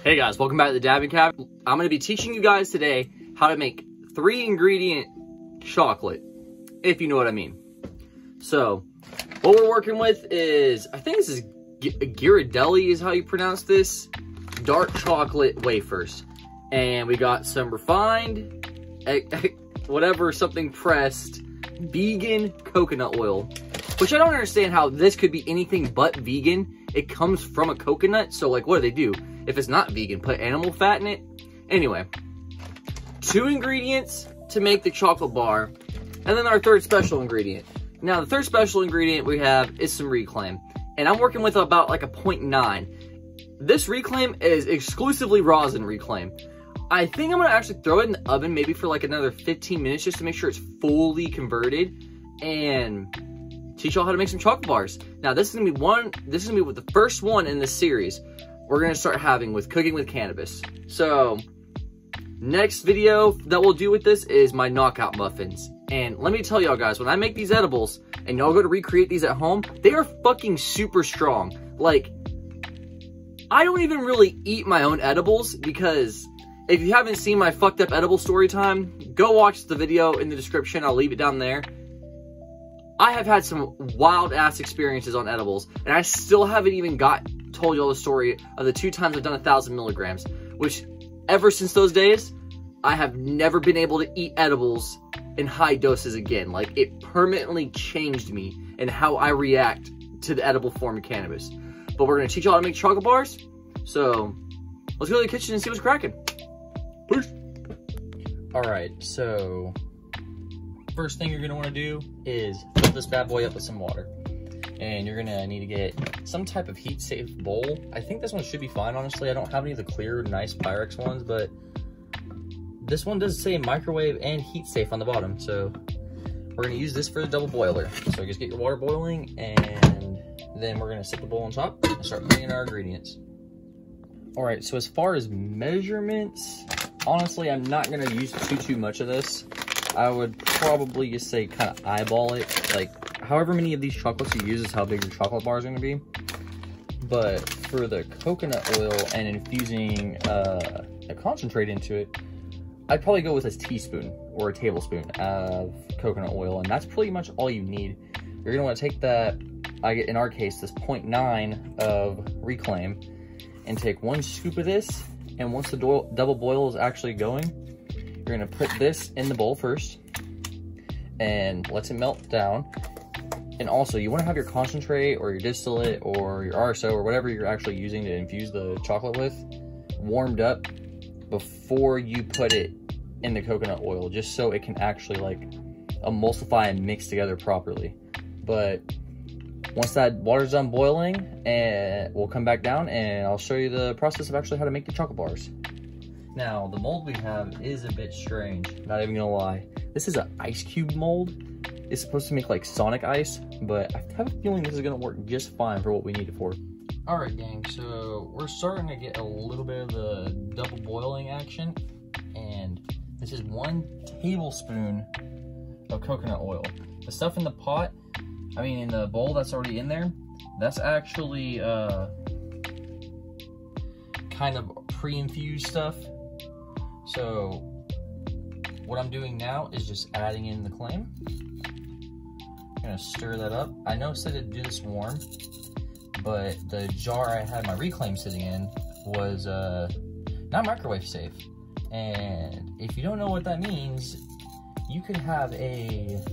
Hey guys, welcome back to the Dabbing Cabinet. I'm going to be teaching you guys today how to make 3-ingredient chocolate, if you know what I mean. So, what we're working with is, I think this is Ghirardelli is how you pronounce this, dark chocolate wafers. And we got some refined, something pressed, vegan coconut oil. Which I don't understand how this could be anything but vegan. It comes from a coconut, so like what do? If it's not vegan, put animal fat in it? Anyway, 2 ingredients to make the chocolate bar, and then our third special ingredient. Now, the third special ingredient we have is some reclaim, and I'm working with about like a 0.9. This reclaim is exclusively rosin reclaim. I think I'm gonna actually throw it in the oven maybe for like another 15 minutes just to make sure it's fully converted, and teach y'all how to make some chocolate bars. Now, this is gonna be the first one in this series we're gonna start having with cooking with cannabis. So, next video that we'll do with this is my knockout muffins. And let me tell y'all guys, when I make these edibles and y'all go to recreate these at home, they are fucking super strong. Like, I don't even really eat my own edibles because if you haven't seen my fucked up edible story time, go watch the video in the description. I'll leave it down there. I have had some wild ass experiences on edibles, and I still haven't even told y'all the story of the 2 times I've done 1,000 milligrams, which ever since those days, I have never been able to eat edibles in high doses again. Like, it permanently changed me and how I react to the edible form of cannabis. But we're gonna teach y'all how to make chocolate bars. So let's go to the kitchen and see what's cracking. Peace. All right, so first thing you're gonna wanna do is fill this bad boy up with some water. And you're gonna need to get some type of heat safe bowl. I think this one should be fine, honestly. I don't have any of the clear, nice Pyrex ones, but this one does say microwave and heat safe on the bottom. So we're gonna use this for the double boiler. So just get your water boiling, and then we're gonna set the bowl on top and start putting in our ingredients. All right, so as far as measurements, honestly, I'm not gonna use too much of this. I would probably just say kind of eyeball it. Like, however many of these chocolates you use is how big your chocolate bar is going to be. But for the coconut oil and infusing a concentrate into it, I'd probably go with a teaspoon or a tablespoon of coconut oil, and that's pretty much all you need. You're going to want to take that, in our case, this 0.9 of reclaim, and take 1 scoop of this, and once the double boil is actually going, you're gonna put this in the bowl first and let it melt down. And also, you wanna have your concentrate or your distillate or your RSO or whatever you're actually using to infuse the chocolate with warmed up before you put it in the coconut oil, just so it can actually like emulsify and mix together properly. But once that water's done boiling, and we'll come back down and I'll show you the process of actually how to make the chocolate bars. Now, the mold we have is a bit strange, not even gonna lie. This is an ice cube mold. It's supposed to make like Sonic ice, but I have a feeling this is gonna work just fine for what we need it for. All right, gang, so we're starting to get a little bit of the double boiling action, and this is 1 tablespoon of coconut oil. The stuff in the pot, in the bowl that's already in there, that's actually kind of pre-infused stuff. So what I'm doing now is just adding in the claim. I'm gonna stir that up. I know it said to do this warm, but the jar I had my reclaim sitting in was not microwave safe. And if you don't know what that means, you could have let's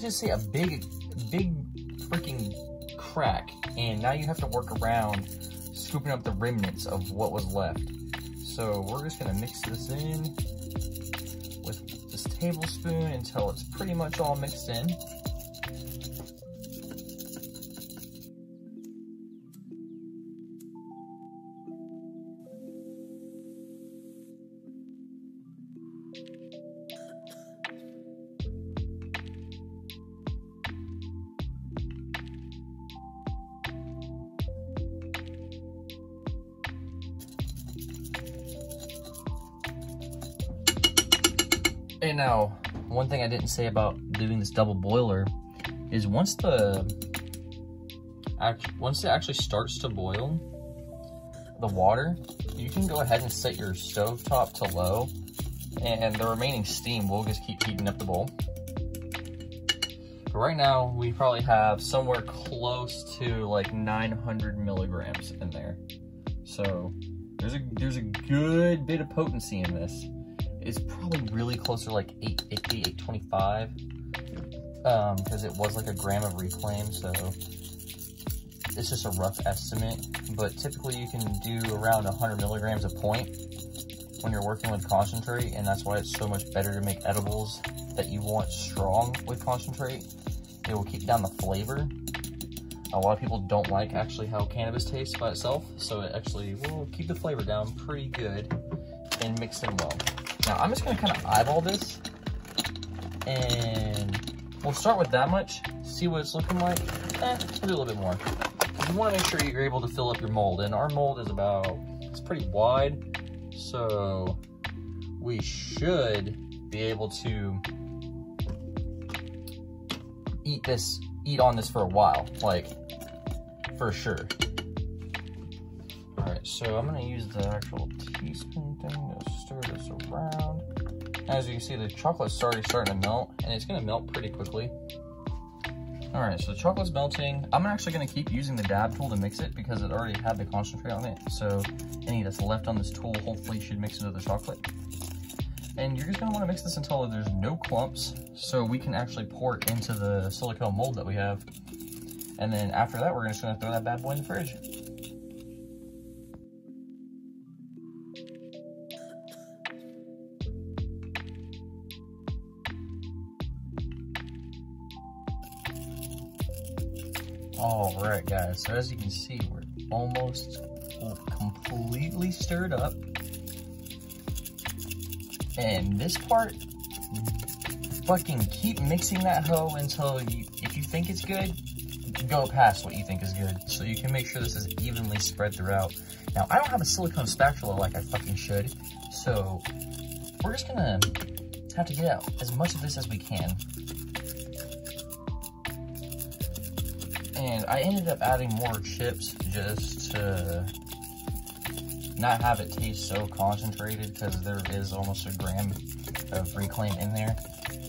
just say a big freaking crack, and now you have to work around scooping up the remnants of what was left. So we're just gonna mix this in with this tablespoon until it's pretty much all mixed in. And now, one thing I didn't say about doing this double boiler is once it actually starts to boil, the water, you can go ahead and set your stovetop to low, and the remaining steam will just keep heating up the bowl. But right now, we probably have somewhere close to like 900 milligrams in there. So there's a good bit of potency in this. It's probably really closer to like 850, 825, because it was like a gram of reclaim, so it's just a rough estimate. But typically you can do around 100 milligrams a point when you're working with concentrate, and that's why it's so much better to make edibles that you want strong with concentrate. It will keep down the flavor. A lot of people don't like actually how cannabis tastes by itself, so it actually will keep the flavor down pretty good and mix them well. Now I'm just gonna kind of eyeball this, and we'll start with that much, see what it's looking like. We'll do a little bit more. You wanna make sure you're able to fill up your mold, and our mold is it's pretty wide, so we should be able to eat on this for a while, like, for sure. All right, so I'm gonna use the actual teaspoon thing to stir this around. As you can see, the chocolate's already starting to melt, and it's gonna melt pretty quickly. All right, so the chocolate's melting. I'm actually gonna keep using the dab tool to mix it because it already had the concentrate on it. So any that's left on this tool hopefully should mix into the chocolate. And you're just gonna wanna mix this until there's no clumps, so we can actually pour it into the silicone mold that we have. And then after that, we're just gonna throw that bad boy in the fridge. All right, guys, so as you can see, we're almost completely stirred up. And this part, fucking keep mixing that hoe until if you think it's good, go past what you think is good, so you can make sure this is evenly spread throughout. Now, I don't have a silicone spatula like I fucking should, so we're just gonna have to get out as much of this as we can. And I ended up adding more chips just to not have it taste so concentrated, because there is almost a gram of reclaim in there,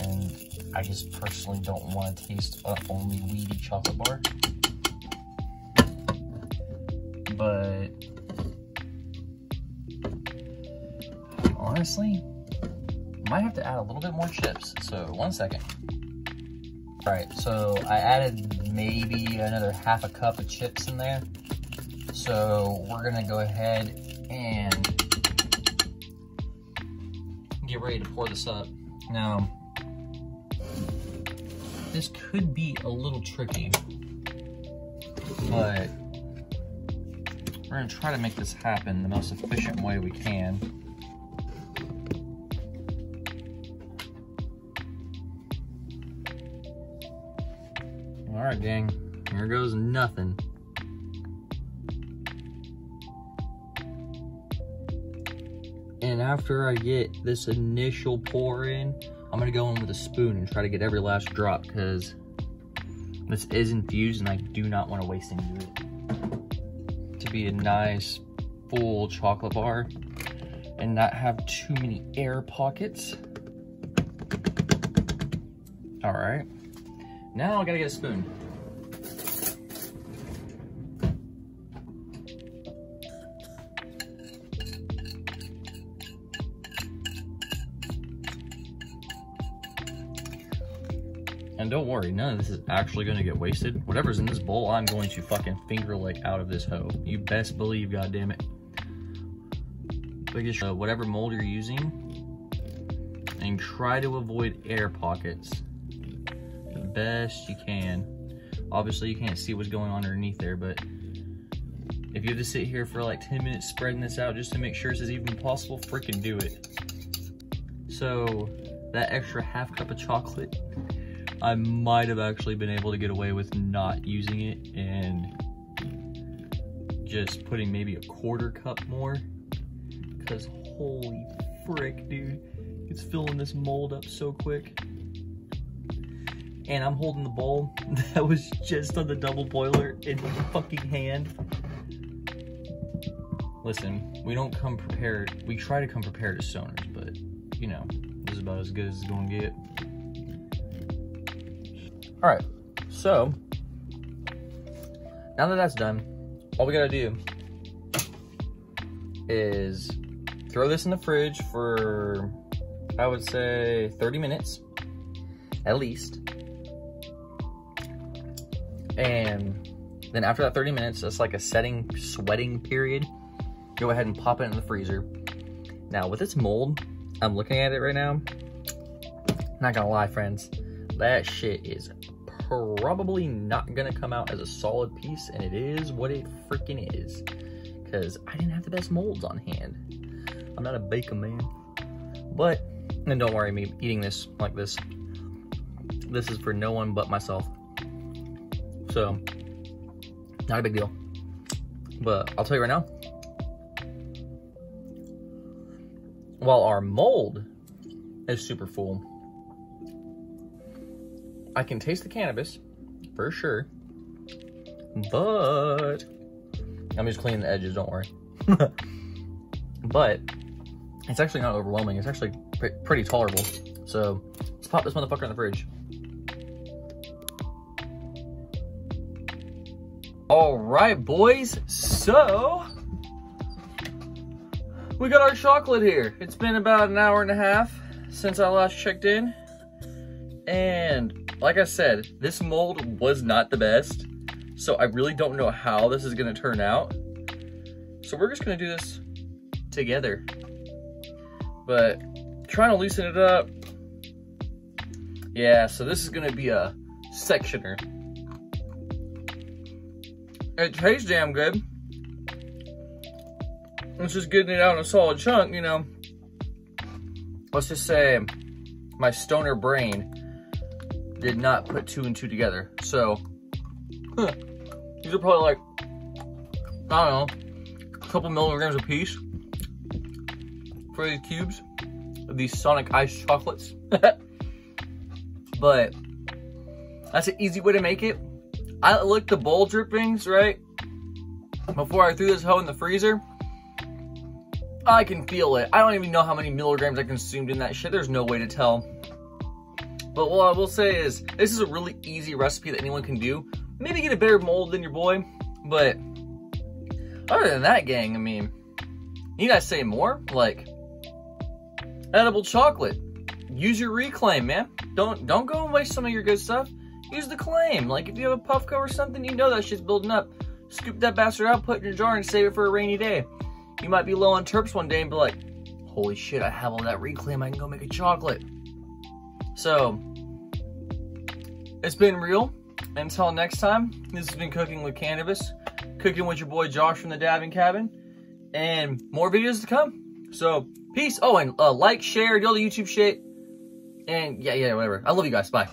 and I just personally don't want to taste only weedy chocolate bar. But honestly, might have to add a little bit more chips, so 1 second. All right, so I added maybe another half a cup of chips in there. So we're gonna go ahead and get ready to pour this up. Now, this could be a little tricky, but we're gonna try to make this happen the most efficient way we can. All right, gang, here goes nothing. And after I get this initial pour in, I'm gonna go in with a spoon and try to get every last drop, because this is infused and I do not want to waste any of it. To be a nice full chocolate bar and not have too many air pockets. All right, now I gotta get a spoon. And don't worry, none of this is actually gonna get wasted. Whatever's in this bowl, I'm going to fucking finger lick out of this hoe. You best believe, goddammit. But just whatever mold you're using, and try to avoid air pockets the best you can. Obviously, you can't see what's going on underneath there, but if you have to sit here for like 10 minutes spreading this out just to make sure it's as even as possible, freaking do it. So that extra half cup of chocolate, I might have actually been able to get away with not using it and just putting maybe a quarter cup more, because holy frick, dude, it's filling this mold up so quick. And I'm holding the bowl that was just on the double boiler in my fucking hand. Listen, we don't come prepared. We try to come prepared as stoners, but, you know, this is about as good as it's going to get. All right, so now that that's done, all we got to do is throw this in the fridge for, I would say, 30 minutes, at least. And then after that 30 minutes, that's like a sweating period. Go ahead and pop it in the freezer. Now with its mold, I'm looking at it right now. Not gonna lie, friends, that shit is probably not gonna come out as a solid piece, and it is what it freaking is. Because I didn't have the best molds on hand. I'm not a baker man. But, and don't worry, me eating this like this. This is for no one but myself. So, not a big deal. But I'll tell you right now, while our mold is super full, I can taste the cannabis for sure, but I'm just cleaning the edges, don't worry. But it's actually not overwhelming. It's actually pretty tolerable. So let's pop this motherfucker in the fridge. All right, boys. So we got our chocolate here. It's been about an hour and a half since I last checked in. And like I said, this mold was not the best. So I really don't know how this is gonna turn out. So we're just gonna do this together. But trying to loosen it up. Yeah, so this is gonna be a sectioner. It tastes damn good. It's just getting it out in a solid chunk, you know. Let's just say my stoner brain did not put 2 and 2 together. So, these are probably like, I don't know, a couple milligrams a piece for these cubes of these Sonic Ice chocolates. But that's an easy way to make it. I licked the bowl drippings, right? Before I threw this hoe in the freezer. I can feel it. I don't even know how many milligrams I consumed in that shit. There's no way to tell. But what I will say is, this is a really easy recipe that anyone can do. Maybe get a better mold than your boy. But other than that, gang, I mean, you guys say more? Like, edible chocolate. Use your reclaim, man. Don't go and waste some of your good stuff. Use the claim. Like, if you have a Puffco or something, you know that shit's building up. Scoop that bastard out, put it in your jar, and save it for a rainy day. You might be low on terps one day and be like, holy shit, I have all that reclaim, I can go make a chocolate. So, it's been real. Until next time, this has been Cooking with Cannabis. Cooking with your boy Josh from the Dabbing Cabin. And more videos to come. So, peace. Oh, and like, share, do all the YouTube shit. And yeah, whatever. I love you guys. Bye.